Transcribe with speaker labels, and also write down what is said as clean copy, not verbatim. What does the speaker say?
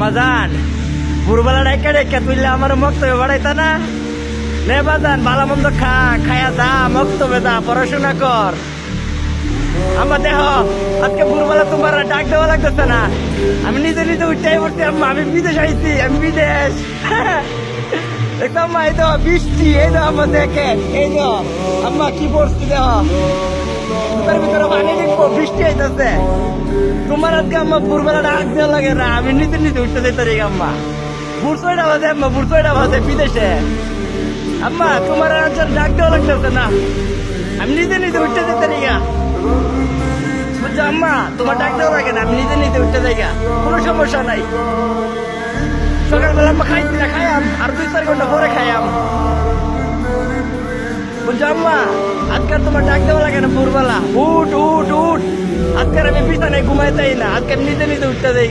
Speaker 1: আম্মা জান ভোরবেলা ডাইকা ডাইকা তুইলে আমার মক্তবে বাড়াইতা না নে বাজান ভালো মন্দ খায়া যা মক্তবে যা পড়াশোনা কর। আম্মা দেহ আজকে ভোরবেলা তোমার ডাক দেওয়া লাগতেছে না, আমি নিজে নিজে উঠতেই পড়ছি। আম্মা আমি বিদেশ আইছি, আমি বিদেশ। দেখো আম্মা এই তো বৃষ্টি, এই তো আম্মা দেখে এই তো আম্মা কি পড়ছি দেহ তোমার ভিতরে পানি লিখবো, বৃষ্টি আইতেছে। তোমার আজকে আম্মা ভোরবেলা ডাক দেওয়া লাগে না, আমি নিজে নিজে উঠতে যেতে রে আম্মা। ভোর 6টা বাজে আম্মা, ভোর 6টা বাজে বিদেশে। আম্মা তোমার আজকে ডাক দেওয়া লাগতেছে না, আমি নিজে নিজে উঠতে যেতে রে। বুঝছো আম্মা তোমার ডাক দেওয়া লাগে না, আমি নিজে নিজে উঠতে যাই, কোনো সমস্যা নাই। সকালবেলা আম্মা খাইছি না, খাইয়াম আর 2-4 ঘন্টা পরে খাইয়াম। বুঝছো আম্মা আজকে তোমার ডাক দেওয়া লাগে না ভোরবেলা, উঠ উঠ উঠ। আজকে আমি বিছানায় ঘুমাইতেই না, আজকে আমি নিজে নিজে উঠতে যাই।